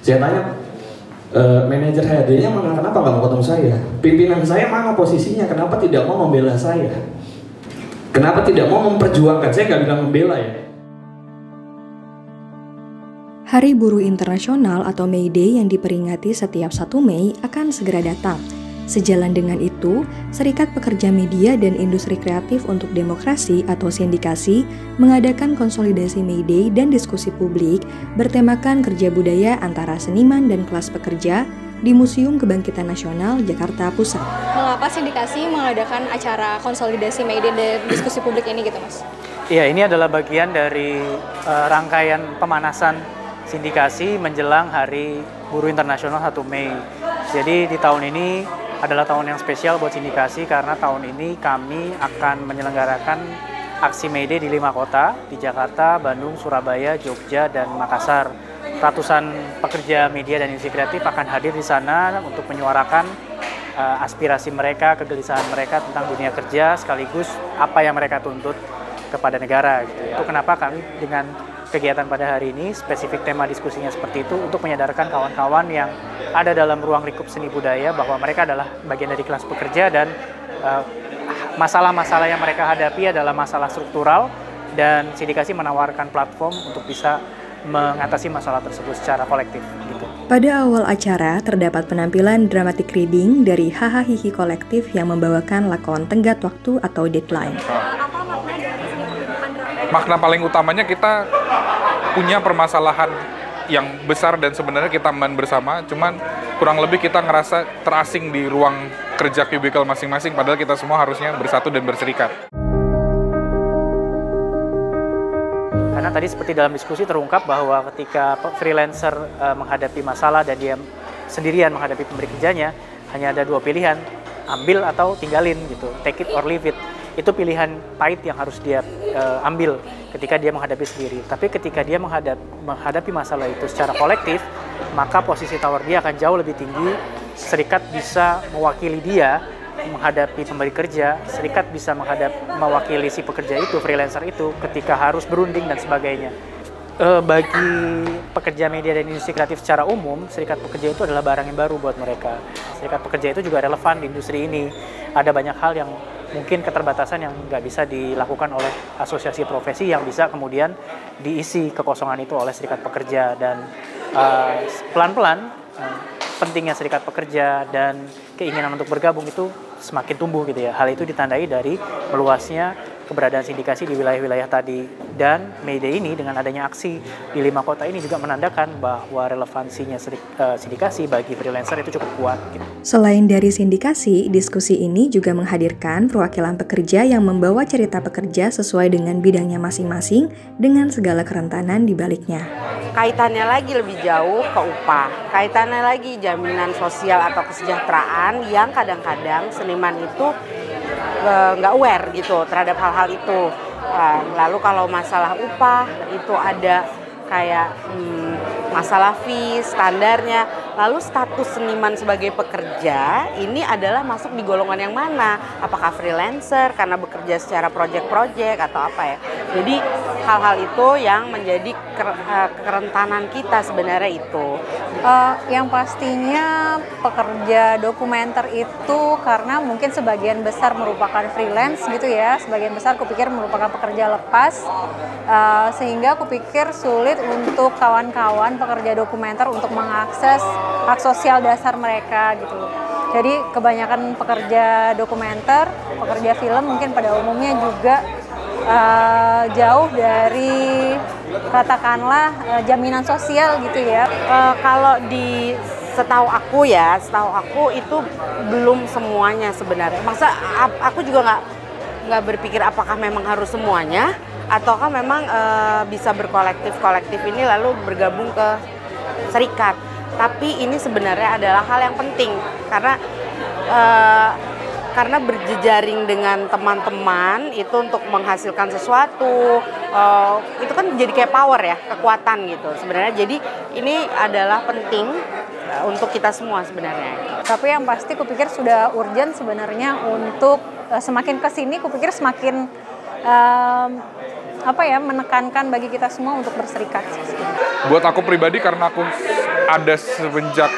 Saya tanya, manajer HRD-nya mana, kenapa nggak mau ketemu saya? Pimpinan saya mana posisinya, kenapa tidak mau membela saya? Kenapa tidak mau memperjuangkan? Saya nggak bilang membela ya. Hari Buruh Internasional atau May Day yang diperingati setiap 1 Mei akan segera datang. Sejalan dengan itu, Serikat Pekerja Media dan Industri Kreatif untuk Demokrasi atau Sindikasi mengadakan konsolidasi May Day dan diskusi publik bertemakan kerja budaya antara seniman dan kelas pekerja di Museum Kebangkitan Nasional, Jakarta Pusat. Mengapa Sindikasi mengadakan acara konsolidasi May Day dan diskusi publik ini gitu, Mas? Iya, ini adalah bagian dari rangkaian pemanasan Sindikasi menjelang Hari Buruh Internasional 1 Mei. Jadi di tahun ini adalah tahun yang spesial buat Sindikasi karena tahun ini kami akan menyelenggarakan aksi May Day di 5 kota, di Jakarta, Bandung, Surabaya, Jogja, dan Makassar. Ratusan pekerja media dan industri kreatif akan hadir di sana untuk menyuarakan aspirasi mereka, kegelisahan mereka tentang dunia kerja, sekaligus apa yang mereka tuntut kepada negara. Gitu. Itu kenapa kami dengan kegiatan pada hari ini, spesifik tema diskusinya seperti itu untuk menyadarkan kawan-kawan yang ada dalam ruang lingkup seni budaya bahwa mereka adalah bagian dari kelas pekerja dan masalah-masalah yang mereka hadapi adalah masalah struktural dan Sindikasi menawarkan platform untuk bisa mengatasi masalah tersebut secara kolektif. Gitu. Pada awal acara, terdapat penampilan dramatic reading dari Haha Hihi Kolektif yang membawakan lakon tenggat waktu atau deadline. Makna paling utamanya kita punya permasalahan yang besar dan sebenarnya kita main bersama, cuman kurang lebih kita ngerasa terasing di ruang kerja kubikel masing-masing, padahal kita semua harusnya bersatu dan berserikat. Karena tadi seperti dalam diskusi terungkap bahwa ketika freelancer menghadapi masalah dan dia sendirian menghadapi pemberi kerjanya, hanya ada 2 pilihan, ambil atau tinggalin gitu, take it or leave it. Itu pilihan pahit yang harus dia ambil ketika dia menghadapi sendiri. Tapi ketika dia menghadapi masalah itu secara kolektif, maka posisi tawar dia akan jauh lebih tinggi. Serikat bisa mewakili dia menghadapi pemberi kerja, serikat bisa mewakili si pekerja itu, freelancer itu, ketika harus berunding dan sebagainya. Bagi pekerja media dan industri kreatif secara umum, serikat pekerja itu adalah barang yang baru buat mereka. Serikat pekerja itu juga relevan di industri ini. Ada banyak hal yang mungkin keterbatasan yang nggak bisa dilakukan oleh asosiasi profesi yang bisa kemudian diisi kekosongan itu oleh serikat pekerja. Dan pelan-pelan pentingnya serikat pekerja dan keinginan untuk bergabung itu semakin tumbuh gitu ya. Hal itu ditandai dari meluasnya keberadaan Sindikasi di wilayah-wilayah tadi. Dan May Day ini dengan adanya aksi di 5 kota ini juga menandakan bahwa relevansinya Sindikasi bagi freelancer itu cukup kuat. Gitu. Selain dari Sindikasi, diskusi ini juga menghadirkan perwakilan pekerja yang membawa cerita pekerja sesuai dengan bidangnya masing-masing dengan segala kerentanan di baliknya. Kaitannya lagi lebih jauh ke upah, kaitannya lagi jaminan sosial atau kesejahteraan yang kadang-kadang seniman itu nggak aware gitu terhadap hal-hal itu. Lalu kalau masalah upah itu ada kayak masalah fee, standarnya. Lalu status seniman sebagai pekerja ini adalah masuk di golongan yang mana? Apakah freelancer karena bekerja secara project-project atau apa ya? Jadi hal-hal itu yang menjadi kerentanan kita sebenarnya itu. Yang pastinya pekerja dokumenter itu karena mungkin sebagian besar merupakan freelance gitu ya, sebagian besar kupikir merupakan pekerja lepas, sehingga kupikir sulit untuk kawan-kawan pekerja dokumenter untuk mengakses hak sosial dasar mereka gitu. Jadi kebanyakan pekerja dokumenter, pekerja film mungkin pada umumnya juga jauh dari katakanlah jaminan sosial gitu ya. Kalau setahu aku itu belum semuanya sebenarnya. Masa aku juga nggak berpikir apakah memang harus semuanya ataukah memang bisa berkolektif ini lalu bergabung ke serikat. Tapi ini sebenarnya adalah hal yang penting karena berjejaring dengan teman-teman itu untuk menghasilkan sesuatu itu kan jadi kayak power ya, kekuatan gitu sebenarnya. Jadi ini adalah penting untuk kita semua sebenarnya. Tapi yang pasti kupikir sudah urgent sebenarnya untuk semakin kesini kupikir semakin menekankan bagi kita semua untuk berserikat. Buat aku pribadi karena aku ada semenjak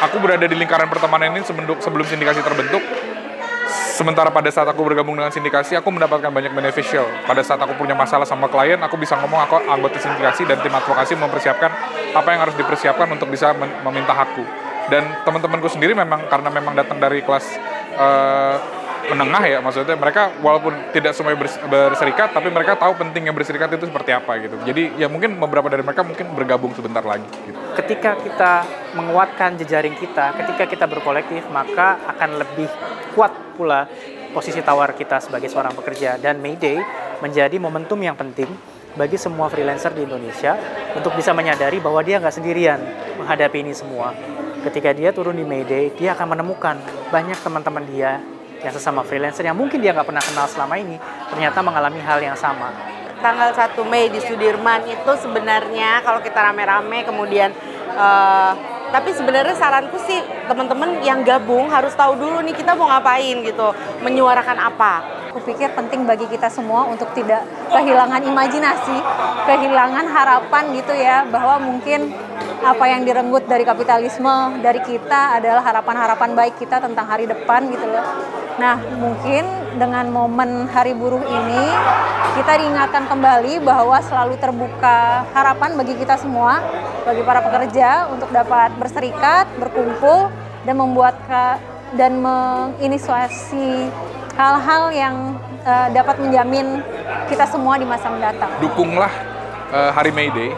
aku berada di lingkaran pertemanan ini sebelum sindikasi terbentuk. Sementara pada saat aku bergabung dengan sindikasi, aku mendapatkan banyak beneficial. Pada saat aku punya masalah sama klien, aku bisa ngomong, aku anggota sindikasi dan tim advokasi mempersiapkan apa yang harus dipersiapkan untuk bisa meminta hakku. Dan teman-temanku sendiri karena memang datang dari kelas menengah ya, maksudnya mereka walaupun tidak semuanya berserikat, tapi mereka tahu pentingnya berserikat itu seperti apa gitu. Jadi ya mungkin beberapa dari mereka mungkin bergabung sebentar lagi gitu. Ketika kita menguatkan jejaring kita, ketika kita berkolektif, maka akan lebih kuat pula posisi tawar kita sebagai seorang pekerja. Dan May Day menjadi momentum yang penting bagi semua freelancer di Indonesia untuk bisa menyadari bahwa dia nggak sendirian menghadapi ini semua. Ketika dia turun di May Day, dia akan menemukan banyak teman-teman dia yang sesama freelancer yang mungkin dia nggak pernah kenal selama ini, ternyata mengalami hal yang sama. Tanggal 1 Mei di Sudirman itu sebenarnya kalau kita rame-rame kemudian tapi sebenarnya saranku sih teman-teman yang gabung harus tahu dulu nih kita mau ngapain gitu, menyuarakan apa. Aku pikir penting bagi kita semua untuk tidak kehilangan imajinasi, kehilangan harapan gitu ya, bahwa mungkin apa yang direnggut dari kapitalisme dari kita adalah harapan-harapan baik kita tentang hari depan gitu loh. Nah, mungkin dengan momen Hari Buruh ini kita diingatkan kembali bahwa selalu terbuka harapan bagi kita semua, bagi para pekerja untuk dapat berserikat, berkumpul dan membuat dan menginisiasi hal-hal yang dapat menjamin kita semua di masa mendatang. Dukunglah Hari May Day.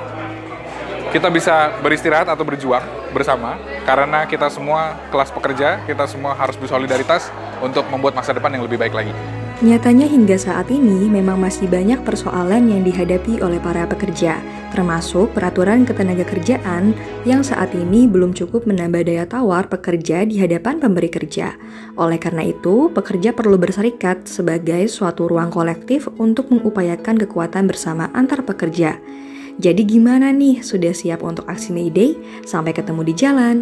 Kita bisa beristirahat atau berjuang bersama, karena kita semua kelas pekerja, kita semua harus bersolidaritas untuk membuat masa depan yang lebih baik lagi. Nyatanya hingga saat ini memang masih banyak persoalan yang dihadapi oleh para pekerja, termasuk peraturan ketenagakerjaan yang saat ini belum cukup menambah daya tawar pekerja di hadapan pemberi kerja. Oleh karena itu, pekerja perlu berserikat sebagai suatu ruang kolektif untuk mengupayakan kekuatan bersama antar pekerja. Jadi gimana nih, sudah siap untuk aksi May Day? Sampai ketemu di jalan!